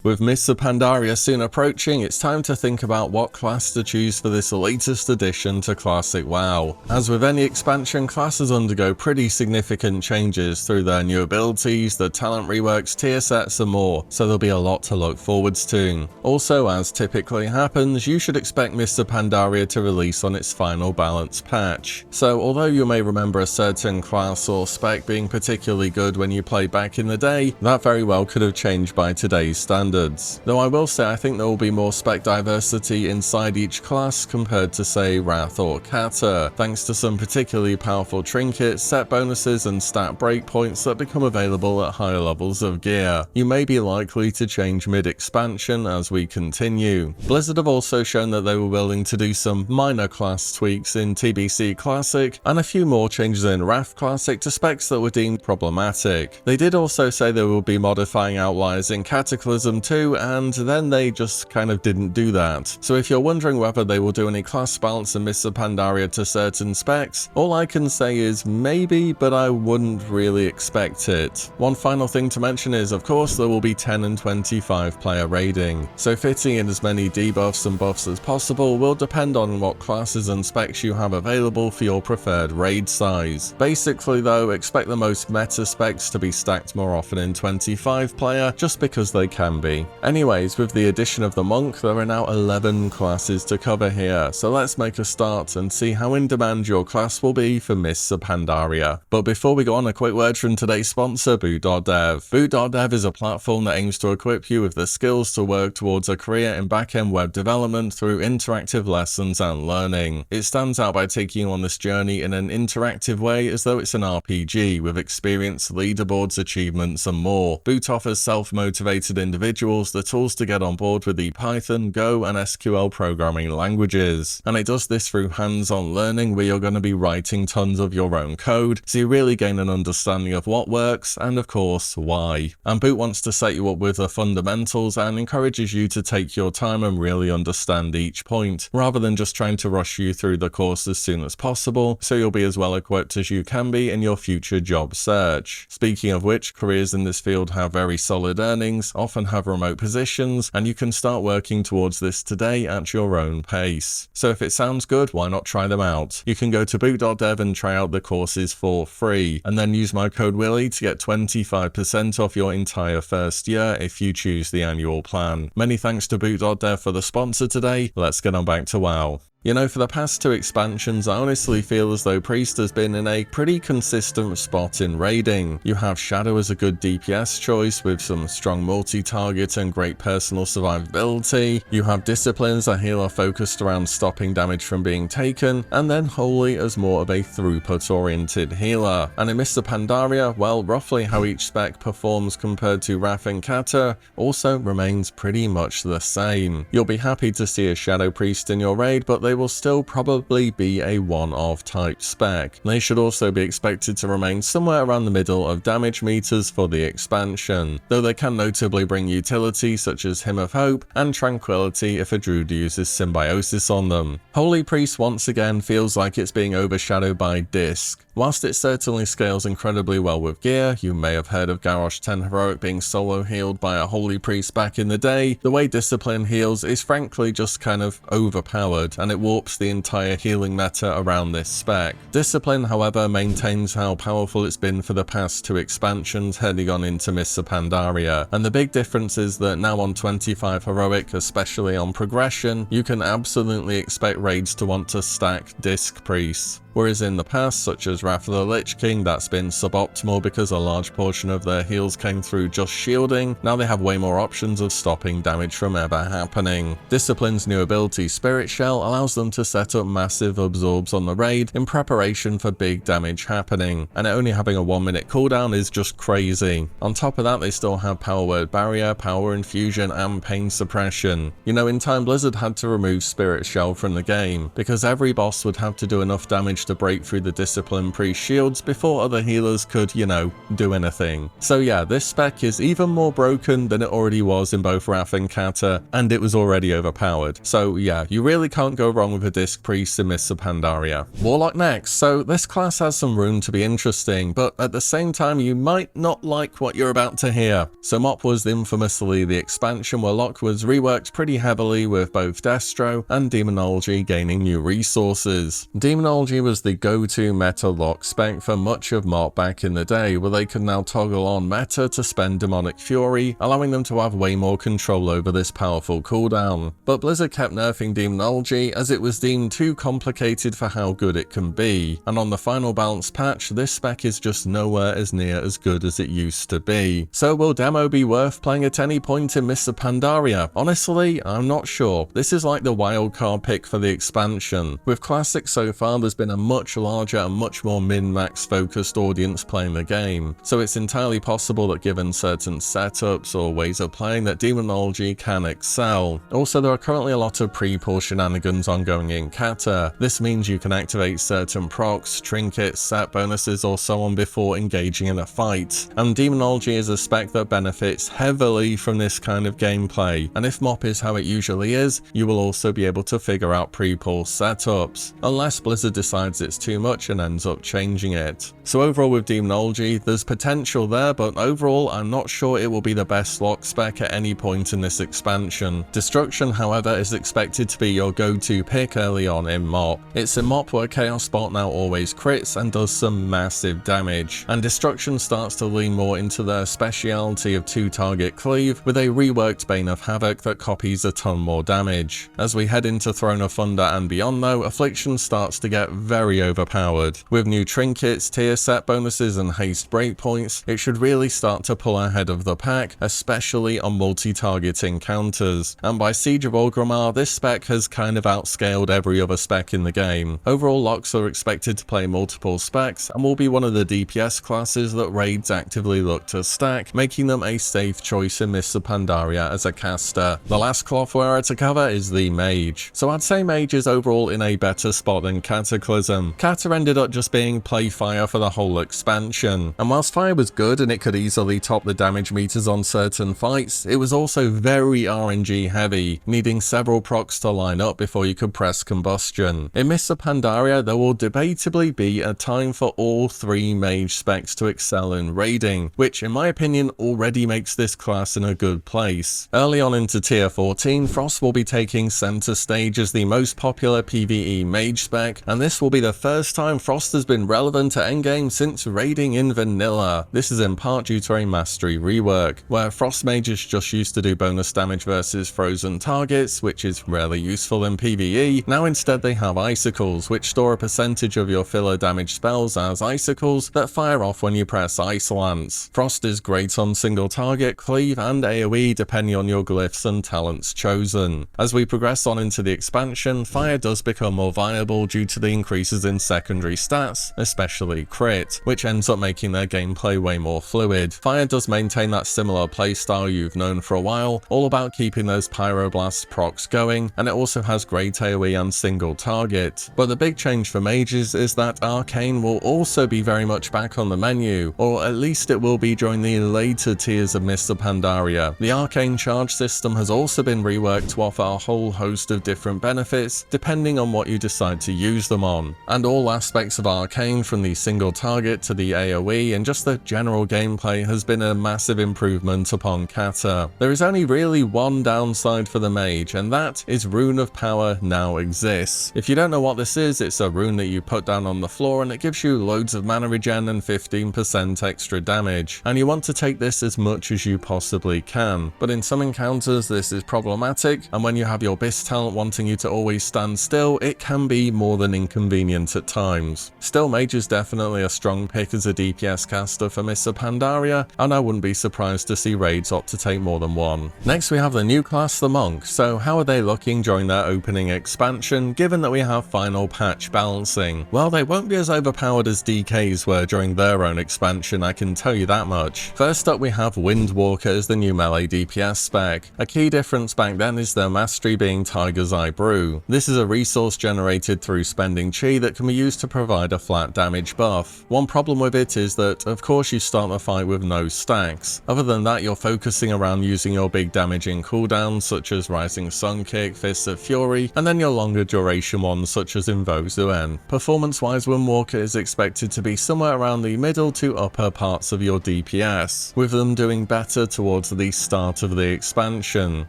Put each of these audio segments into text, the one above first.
With Mists of Pandaria soon approaching, it's time to think about what class to choose for this latest addition to Classic WoW. As with any expansion, classes undergo pretty significant changes through their new abilities, the talent reworks, tier sets and more, so there'll be a lot to look forwards to. Also, as typically happens, you should expect Mists of Pandaria to release on its final balance patch. So although you may remember a certain class or spec being particularly good when you played back in the day, that very well could have changed by today's standards. Though I will say I think there will be more spec diversity inside each class compared to say Wrath or Kata, thanks to some particularly powerful trinkets, set bonuses and stat breakpoints that become available at higher levels of gear. You may be likely to change mid-expansion as we continue. Blizzard have also shown that they were willing to do some minor class tweaks in TBC Classic and a few more changes in Wrath Classic to specs that were deemed problematic. They did also say they will be modifying outliers in Cataclysm too, and then they just kind of didn't do that. So if you're wondering whether they will do any class balance in Mists of Pandaria to certain specs, all I can say is maybe, but I wouldn't really expect it. One final thing to mention is, of course, there will be 10 and 25 player raiding, so fitting in as many debuffs and buffs as possible will depend on what classes and specs you have available for your preferred raid size. Basically though, expect the most meta specs to be stacked more often in 25 player, just because they can be. Anyways, with the addition of the monk, there are now 11 classes to cover here, so let's make a start and see how in demand your class will be for Mists of Pandaria. But before we go on, a quick word from today's sponsor, Boot.dev. Boot.dev is a platform that aims to equip you with the skills to work towards a career in back-end web development through interactive lessons and learning. It stands out by taking you on this journey in an interactive way as though it's an RPG, with experience, leaderboards, achievements and more. Boot offers self-motivated individuals the tools to get on board with the Python, Go and SQL programming languages. And it does this through hands-on learning where you're going to be writing tons of your own code, so you really gain an understanding of what works and of course why. And Boot wants to set you up with the fundamentals and encourages you to take your time and really understand each point, rather than just trying to rush you through the course as soon as possible, so you'll be as well equipped as you can be in your future job search. Speaking of which, careers in this field have very solid earnings, often have remote positions, and you can start working towards this today at your own pace. So if it sounds good, why not try them out? You can go to boot.dev and try out the courses for free, and then use my code Willie to get 25% off your entire first year if you choose the annual plan. Many thanks to boot.dev for the sponsor today. Let's get on back to WoW. You know, for the past two expansions, I honestly feel as though Priest has been in a pretty consistent spot in raiding. You have Shadow as a good DPS choice with some strong multi-target and great personal survivability. You have Discipline as a healer focused around stopping damage from being taken, and then Holy as more of a throughput-oriented healer. And in Mists of Pandaria, well, roughly how each spec performs compared to Wrath and Kata also remains pretty much the same. You'll be happy to see a Shadow Priest in your raid, but they will still probably be a one-off type spec. They should also be expected to remain somewhere around the middle of damage meters for the expansion, though they can notably bring utility such as Hymn of Hope and Tranquility if a druid uses Symbiosis on them. Holy Priest once again feels like it's being overshadowed by Disc. Whilst it certainly scales incredibly well with gear, you may have heard of Garrosh 10 Heroic being solo healed by a Holy Priest back in the day, the way Discipline heals is frankly just kind of overpowered, and it warps the entire healing meta around this spec. Discipline, however, maintains how powerful it's been for the past two expansions heading on into Mists of Pandaria, and the big difference is that now on 25 Heroic, especially on progression, you can absolutely expect raids to want to stack Disc Priests. Whereas in the past, such as Wrath of the Lich King, that's been suboptimal because a large portion of their heals came through just shielding. Now they have way more options of stopping damage from ever happening. Discipline's new ability, Spirit Shell, allows them to set up massive absorbs on the raid in preparation for big damage happening, and it only having a 1-minute cooldown is just crazy. On top of that, they still have Power Word Barrier, Power Infusion, and Pain Suppression. You know, in time Blizzard had to remove Spirit Shell from the game, because every boss would have to do enough damage to break through the Discipline Priest shields before other healers could, you know, do anything. So yeah, this spec is even more broken than it already was in both Wrath and Kata, and it was already overpowered. So yeah, you really can't go wrong with a Disc Priest in Mists of Pandaria. Warlock next. So this class has some room to be interesting, but at the same time you might not like what you're about to hear. So Mop was infamously the expansion where Locke was reworked pretty heavily, with both Destro and Demonology gaining new resources. Demonology was the go-to meta Locke spec for much of Mop back in the day, where they could now toggle on meta to spend Demonic Fury, allowing them to have way more control over this powerful cooldown. But Blizzard kept nerfing Demonology as it was deemed too complicated for how good it can be, and on the final balance patch, this spec is just nowhere as near as good as it used to be. So will Demo be worth playing at any point in Mists of Pandaria? Honestly, I'm not sure. This is like the wildcard pick for the expansion. With Classic so far, there's been a much larger and much more min-max focused audience playing the game, so it's entirely possible that given certain setups or ways of playing that Demonology can excel. Also, there are currently a lot of pre-pull shenanigans ongoing in Kata. This means you can activate certain procs, trinkets, set bonuses or so on before engaging in a fight, and Demonology is a spec that benefits heavily from this kind of gameplay, and if Mop is how it usually is, you will also be able to figure out pre-pull setups, unless Blizzard decides it's too much and ends up changing it. So overall with Demonology, there's potential there, but overall I'm not sure it will be the best lock spec at any point in this expansion. Destruction, however, is expected to be your go-to pick early on in Mop. It's a Mop where Chaos Bot now always crits and does some massive damage, and Destruction starts to lean more into their speciality of two-target cleave with a reworked Bane of Havoc that copies a ton more damage. As we head into Throne of Thunder and beyond though, Affliction starts to get very overpowered. With new trinkets, tier set bonuses and haste breakpoints, it should really start to pull ahead of the pack, especially on multi-target encounters. And by Siege of Orgrimmar, this spec has kind of outscaled every other spec in the game. Overall, Locks are expected to play multiple specs and will be one of the DPS classes that raids actively look to stack, making them a safe choice in Mists of Pandaria as a caster. The last cloth wearer to cover is the Mage. So I'd say Mage is overall in a better spot than Cataclysm. Kata ended up just being play fire for the whole expansion, and whilst fire was good and it could easily top the damage meters on certain fights, it was also very RNG heavy, needing several procs to line up before you could press combustion. In Mists of Pandaria, there will debatably be a time for all three Mage specs to excel in raiding, which in my opinion already makes this class in a good place. Early on into tier 14, Frost will be taking center stage as the most popular PvE Mage spec, and this will be the first time Frost has been relevant to endgame since raiding in vanilla. This is in part due to a mastery rework, where Frost Mages just used to do bonus damage versus frozen targets, which is rarely useful in PvE. Now instead they have Icicles, which store a percentage of your filler damage spells as Icicles that fire off when you press Ice Lance. Frost is great on single target, cleave and AoE depending on your glyphs and talents chosen. As we progress on into the expansion, fire does become more viable due to the increases in secondary stats, especially crit, which ends up making their gameplay way more fluid. Fire does maintain that similar playstyle you've known for a while, all about keeping those Pyroblast procs going, and it also has great AoE and single target. But the big change for mages is that Arcane will also be very much back on the menu, or at least it will be during the later tiers of Mists of Pandaria. The Arcane charge system has also been reworked to offer a whole host of different benefits depending on what you decide to use them on. And all aspects of Arcane, from the single target to the AoE and just the general gameplay, has been a massive improvement upon Kata. There is only really one downside for the mage, and that is Rune of Power now exists. If you don't know what this is, it's a rune that you put down on the floor and it gives you loads of mana regen and 15% extra damage, and you want to take this as much as you possibly can. But in some encounters this is problematic, and when you have your BIS talent wanting you to always stand still, it can be more than inconvenient at times. Still, Mage is definitely a strong pick as a DPS caster for Mists of Pandaria, and I wouldn't be surprised to see raids opt to take more than one. Next we have the new class, the Monk. So how are they looking during their opening expansion, given that we have final patch balancing? Well, they won't be as overpowered as DKs were during their own expansion, I can tell you that much. First up we have Windwalker as the new melee DPS spec. A key difference back then is their mastery being Tiger's Eye Brew. This is a resource generated through spending chi mmorpg that can be used to provide a flat damage buff. One problem with it is that, of course, you start the fight with no stacks. Other than that, you're focusing around using your big damaging cooldowns such as Rising Sun Kick, Fists of Fury, and then your longer duration ones such as Invoke Zuen. Performance-wise, Windwalker is expected to be somewhere around the middle to upper parts of your DPS, with them doing better towards the start of the expansion.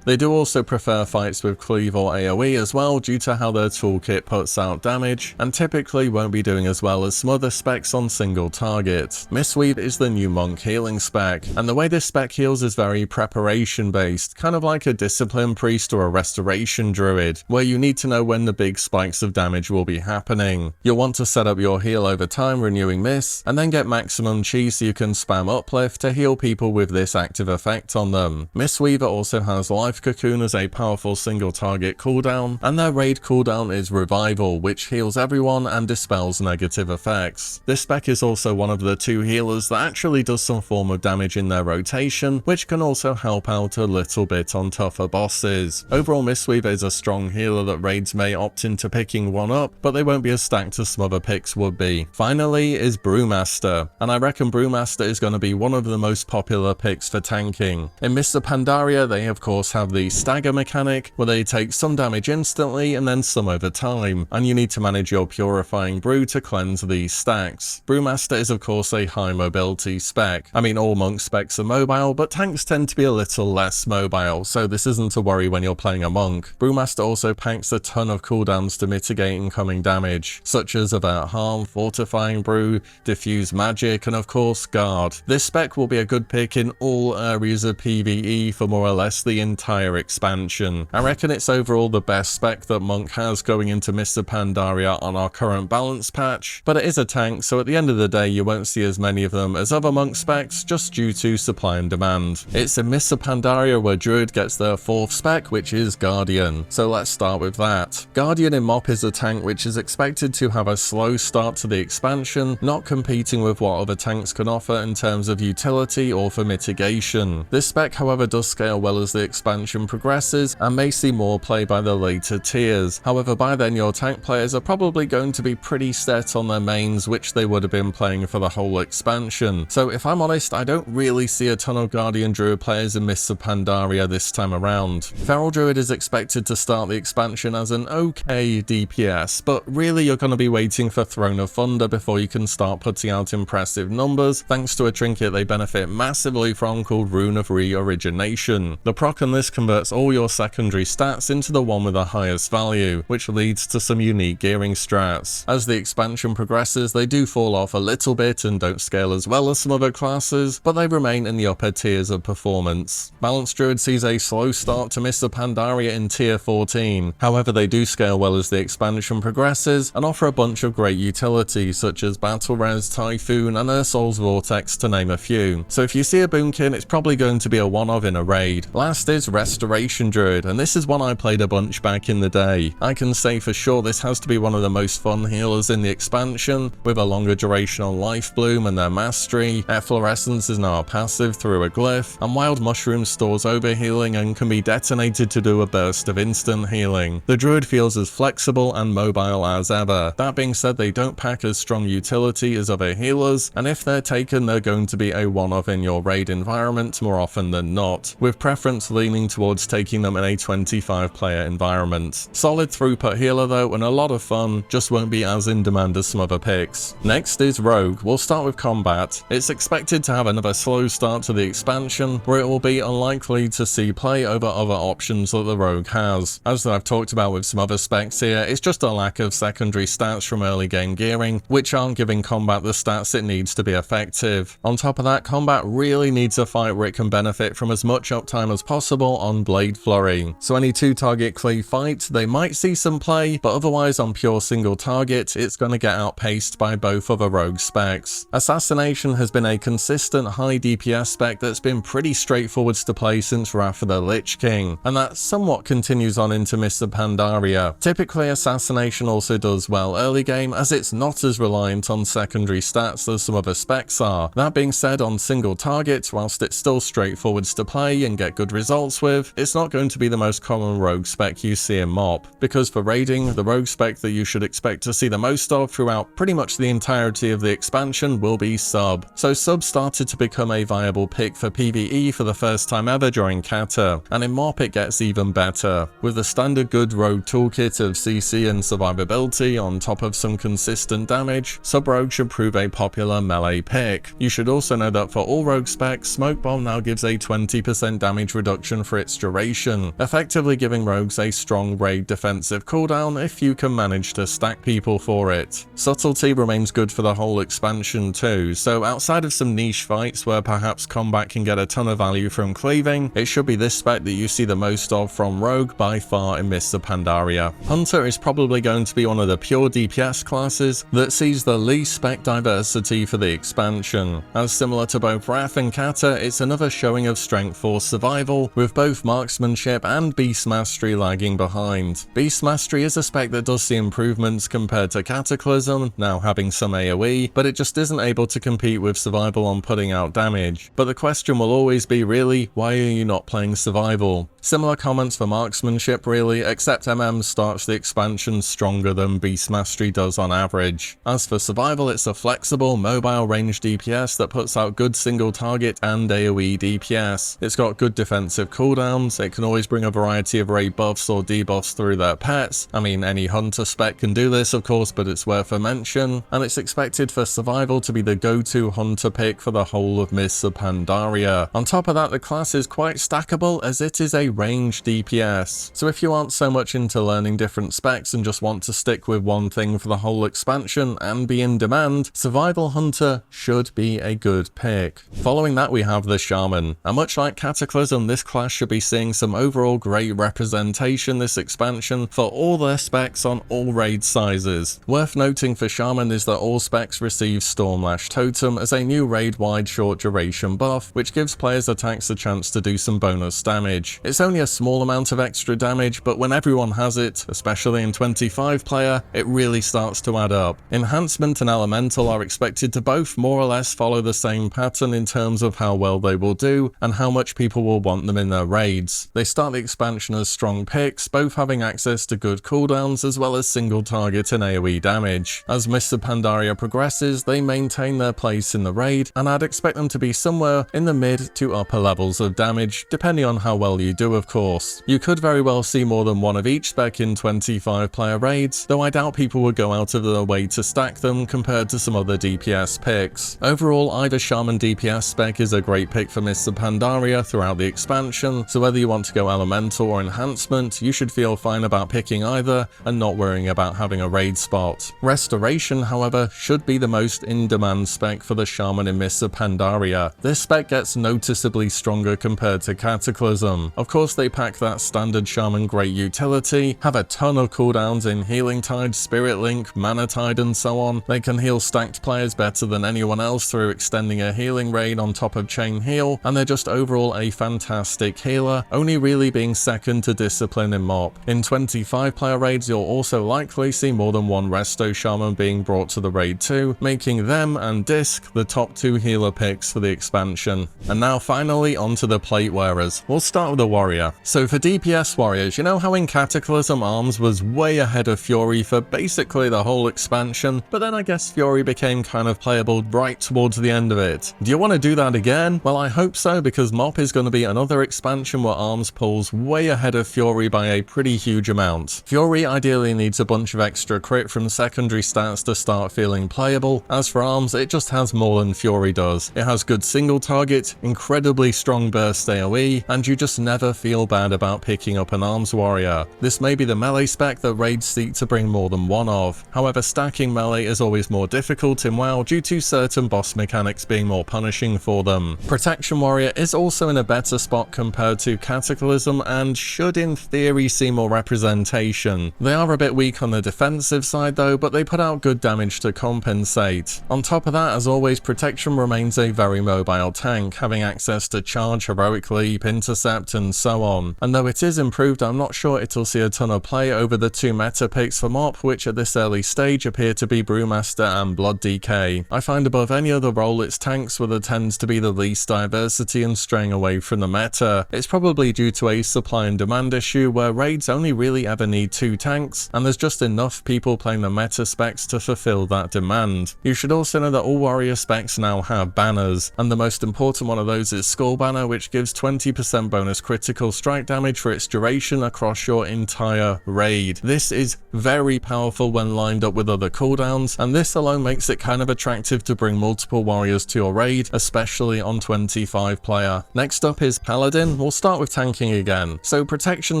They do also prefer fights with cleave or AoE as well due to how their toolkit puts out damage, and typically won't be doing as well as some other specs on single target. Mistweave is the new monk healing spec, and the way this spec heals is very preparation based, kind of like a discipline priest or a restoration druid, where you need to know when the big spikes of damage will be happening. You'll want to set up your heal over time renewing mists, and then get maximum chi so you can spam uplift to heal people with this active effect on them. Mistweaver also has Life Cocoon as a powerful single target cooldown, and their raid cooldown is Revival, which heals everyone and dispels negative effects. This spec is also one of the 2 healers that actually does some form of damage in their rotation, which can also help out a little bit on tougher bosses. Overall, Mistweaver is a strong healer that raids may opt into picking one up, but they won't be as stacked as some other picks would be. Finally is Brewmaster, and I reckon Brewmaster is going to be one of the most popular picks for tanking. In Mists of Pandaria, they of course have the stagger mechanic, where they take some damage instantly and then some over time, and you need to manage your purifying brew to cleanse these stacks. Brewmaster is of course a high mobility spec. I mean, all monk specs are mobile, but tanks tend to be a little less mobile, so this isn't a worry when you're playing a monk. Brewmaster also packs a ton of cooldowns to mitigate incoming damage, such as Avert Harm, Fortifying Brew, Diffuse Magic, and of course Guard. This spec will be a good pick in all areas of PvE for more or less the entire expansion. I reckon it's overall the best spec that monk has going into Mists of Pandaria on our current balance patch, but it is a tank, so at the end of the day you won't see as many of them as other monk specs just due to supply and demand. It's in Mists of Pandaria where Druid gets their 4th spec, which is Guardian, so let's start with that. Guardian in MoP is a tank which is expected to have a slow start to the expansion, not competing with what other tanks can offer in terms of utility or for mitigation. This spec however does scale well as the expansion progresses and may see more play by the later tiers. However, by then your tank players are probably going to be pretty set on their mains, which they would have been playing for the whole expansion. So if I'm honest, I don't really see a ton of Guardian Druid players in Mists of Pandaria this time around. Feral Druid is expected to start the expansion as an okay DPS, but really you're going to be waiting for Throne of Thunder before you can start putting out impressive numbers, thanks to a trinket they benefit massively from called Rune of Reorigination. The proc on this converts all your secondary stats into the one with the highest value, which leads to some unique gearing strats. As the expansion progresses, they do fall off a little bit and don't scale as well as some other classes, but they remain in the upper tiers of performance. Balanced Druid sees a slow start to Mists of Pandaria in tier 14, however they do scale well as the expansion progresses and offer a bunch of great utility such as Battle Res, Typhoon and Ursol's Vortex to name a few. So if you see a Boomkin, it's probably going to be a one of in a raid. Last is Restoration Druid, and this is one I played a bunch back in the day. I can say for sure this has to be one of the most fun healers in the expansion, with a longer duration on Life Bloom and their mastery. Efflorescence is now a passive through a glyph, and Wild Mushroom stores overhealing and can be detonated to do a burst of instant healing. The Druid feels as flexible and mobile as ever. That being said, they don't pack as strong utility as other healers, and if they're taken they're going to be a one-off in your raid environment more often than not, with preference leaning towards taking them in a 25 player environment. Solid throughput healer though, and a lot of fun, just won't be as in demand as some other picks. Next is Rogue. We'll start with combat. It's expected to have another slow start to the expansion, where it will be unlikely to see play over other options that the Rogue has. As I've talked about with some other specs here, it's just a lack of secondary stats from early game gearing, which aren't giving combat the stats it needs to be effective. On top of that, combat really needs a fight where it can benefit from as much uptime as possible on Blade Flurry. So any 2-target cleave fight, they might see some play, but otherwise on pure single target, it's going to get outpaced by both other Rogue specs. Assassination has been a consistent high DPS spec that's been pretty straightforward to play since Wrath of the Lich King, and that somewhat continues on into Mists of Pandaria. Typically, Assassination also does well early game, as it's not as reliant on secondary stats as some other specs are. That being said, on single target, whilst it's still straightforward to play and get good results with, it's not going to be the most common Rogue spec you see in MoP, because for raiding, the Rogue spec that you should expect to see the most of throughout pretty much the entirety of the expansion will be sub. So sub started to become a viable pick for PvE for the first time ever during Kata, and in Morp it gets even better. With the standard good rogue toolkit of CC and survivability on top of some consistent damage, sub rogue should prove a popular melee pick. You should also know that for all rogue specs, Smoke Bomb now gives a 20% damage reduction for its duration, effectively giving rogues a strong raid defensive cooldown if you can manage to stack people for it. Subtlety remains good for the whole expansion too, so outside of some niche fights where perhaps combat can get a ton of value from cleaving, it should be this spec that you see the most of from rogue by far in Mists of Pandaria. Hunter is probably going to be one of the pure DPS classes that sees the least spec diversity for the expansion. As similar to both Wrath and Kata, it's another showing of strength for survival, with both marksmanship and beast mastery lagging behind. Beast mastery is a spec that does see improvements compared to Cataclysm, now having some AoE, but it just isn't able to compete with survival on putting out damage. But the question will always be really, why are you not playing survival? Similar comments for marksmanship really, except MM starts the expansion stronger than beast mastery does on average. As for survival, it's a flexible, mobile range DPS that puts out good single target and AoE DPS. It's got good defensive cooldowns, it can always bring a variety of raid buffs or debuffs through their pets. I mean, any hunter spec can do this of course, but it's worth a mention, and it's expected for survival to be the go-to hunter pick for the whole of Mists of Pandaria. On top of that, the class is quite stackable as it is a range DPS, so if you aren't so much into learning different specs and just want to stick with one thing for the whole expansion and be in demand, Survival Hunter should be a good pick. Following that we have the Shaman, and much like Cataclysm, this class should be seeing some overall great representation this expansion for all their specs on all raid sizes. Worth noting for Shaman is that all specs receive Stormlash Totem as a new raid-wide short duration buff, which gives players' attacks a chance to do some bonus damage. It's only a small amount of extra damage, but when everyone has it, especially in 25 player, it really starts to add up. Enhancement and Elemental are expected to both more or less follow the same pattern in terms of how well they will do and how much people will want them in their raids. They start the expansion as strong picks, both having access to good cooldowns as well as single target and AoE damage. As Mists of Pandaria progresses, they maintain their place in the raid, and I'd expect them to be somewhere in the mid to upper levels of damage, depending on how well you do of course. You could very well see more than one of each spec in 25 player raids, though I doubt people would go out of their way to stack them compared to some other DPS picks. Overall, either Shaman DPS spec is a great pick for Mists of Pandaria throughout the expansion, so whether you want to go Elemental or Enhancement, you should feel fine about picking either and not worrying about having a raid spot. Restoration, however, should be the most in-demand spec for the Shaman in Mists of Pandaria. This spec gets noticeably stronger compared to Cataclysm. Of course, they pack that standard Shaman great utility, have a ton of cooldowns in Healing Tide, Spirit Link, Mana Tide and so on. They can heal stacked players better than anyone else through extending a healing raid on top of Chain Heal, and they're just overall a fantastic healer, only really being second to Discipline in Mop. In 25 player raids, you'll also likely see more than one Resto Shaman being brought to the raid too, making them and Disc the top two healer picks for the expansion. And now finally onto the plate wearers. We'll start with the Warrior. So for DPS warriors, you know how in Cataclysm Arms was way ahead of Fury for basically the whole expansion, but then I guess Fury became kind of playable right towards the end of it. Do you want to do that again? Well, I hope so, because Mop is going to be another expansion where Arms pulls way ahead of Fury by a pretty huge amount. Fury ideally needs a bunch of extra crit from secondary stats to start feeling playable. As for Arms, it just has more than Fury does. It has good single target, incredibly strong burst AoE, and you just never feel bad about picking up an Arms warrior. This may be the melee spec that raids seek to bring more than one of. However, stacking melee is always more difficult in WoW due to certain boss mechanics being more punishing for them. Protection warrior is also in a better spot compared to Cataclysm and should in theory see more representation. They are a bit weak on the defensive side though, but they put out good damage to compensate. On top of that, as always, Protection remains a very mobile tank, having access to Charge, Heroic Leap, Intercept and so on. And though it is improved, I'm not sure it'll see a ton of play over the two meta picks for Mop, which at this early stage appear to be Brewmaster and Blood DK. I find above any other role its tanks where there tends to be the least diversity and straying away from the meta. It's probably due to a supply and demand issue where raids only really ever need two tanks, and there's just enough enough people playing the meta specs to fulfill that demand. You should also know that all warrior specs now have banners, and the most important one of those is Skull Banner, which gives 20% bonus critical strike damage for its duration across your entire raid. This is very powerful when lined up with other cooldowns, and this alone makes it kind of attractive to bring multiple warriors to your raid, especially on 25 player. Next up is Paladin. We'll start with tanking again. So protection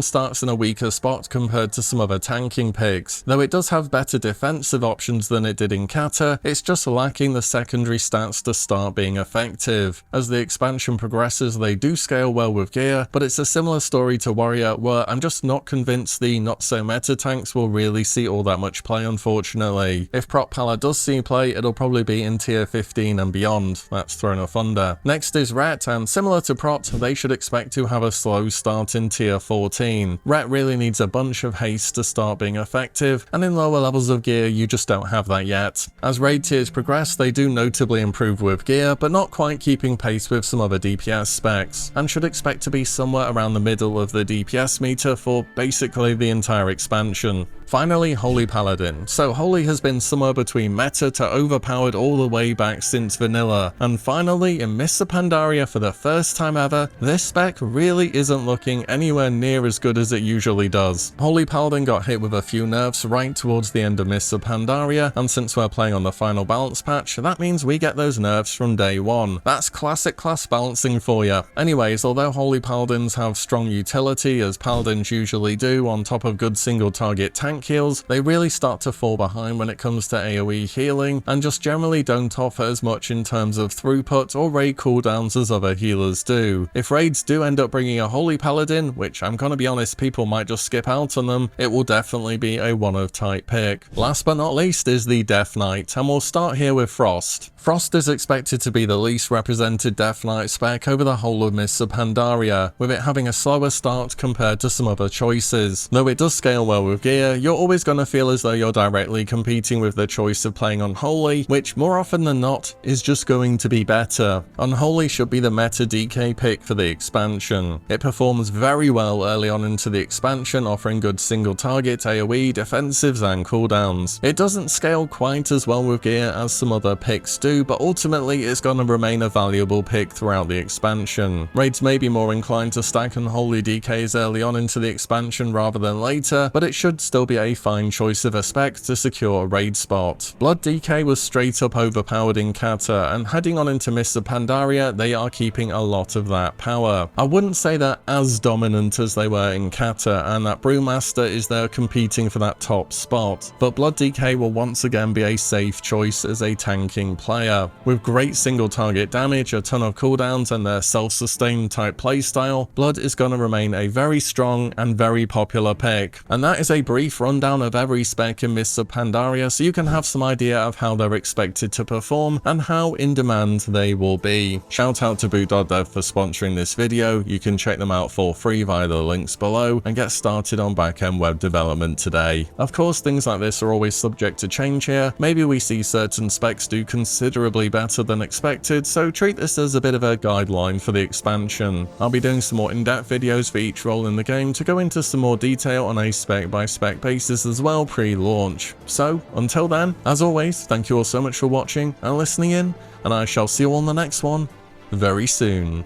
starts in a weaker spot compared to some other tanking picks. Though it does have better defensive options than it did in Kata, it's just lacking the secondary stats to start being effective. As the expansion progresses, they do scale well with gear, but it's a similar story to Warrior, where I'm just not convinced the not so meta tanks will really see all that much play, unfortunately. If Prot Pala does see play, it'll probably be in tier 15 and beyond. That's Throne of Thunder. Next is Ret, and similar to Prot, they should expect to have a slow start in tier 14. Ret really needs a bunch of haste to start being effective, and in lower levels of gear you just don't have that yet. As raid tiers progress, they do notably improve with gear, but not quite keeping pace with some other DPS specs, and should expect to be somewhere around the middle of the DPS meter for basically the entire expansion. Finally, Holy Paladin. So Holy has been somewhere between meta to overpowered all the way back since vanilla, and finally in Mists of Pandaria for the first time ever, this spec really isn't looking anywhere near as good as it usually does. Holy Paladin got hit with a few nerfs right towards the end of Mists of Pandaria, and since we're playing on the final balance patch, that means we get those nerfs from day one. That's classic class balancing for you. Anyways, although Holy Paladins have strong utility, as Paladins usually do, on top of good single target tank heals, they really start to fall behind when it comes to AoE healing, and just generally don't offer as much in terms of throughput or raid cooldowns as other healers do. If raids do end up bringing a Holy Paladin, which I'm gonna be honest, people might just skip out on them, it will definitely be a one-of type pick. Last but not least is the Death Knight, and we'll start here with Frost. Frost is expected to be the least represented Death Knight spec over the whole of Mists of Pandaria, with it having a slower start compared to some other choices. Though it does scale well with gear, you're always going to feel as though you're directly competing with the choice of playing Unholy, which more often than not is just going to be better. Unholy should be the meta DK pick for the expansion. It performs very well early on into the expansion, offering good single target AoE, defensives and cooldowns. It doesn't scale quite as well with gear as some other picks do, but ultimately it's going to remain a valuable pick throughout the expansion. Raids may be more inclined to stack Unholy DKs early on into the expansion rather than later, but it should still be a fine choice of a spec to secure a raid spot. Blood DK was straight up overpowered in Kata, and heading on into Mists of Pandaria, they are keeping a lot of that power. I wouldn't say they're as dominant as they were in Kata, and that Brewmaster is there competing for that top spot, but Blood DK will once again be a safe choice as a tanking player. With great single target damage, a ton of cooldowns, and their self-sustained type playstyle, Blood is going to remain a very strong and very popular pick. And that is a brief rundown of every spec in Mists of Pandaria, so you can have some idea of how they're expected to perform and how in demand they will be. Shout out to Boot.dev for sponsoring this video. You can check them out for free via the links below and get started on back-end web development today. Of course, things like this are always subject to change here. Maybe we see certain specs do considerably better than expected, so treat this as a bit of a guideline for the expansion. I'll be doing some more in-depth videos for each role in the game to go into some more detail on a spec by spec basis as well pre-launch. So until then, as always, thank you all so much for watching and listening in, and I shall see you on the next one very soon.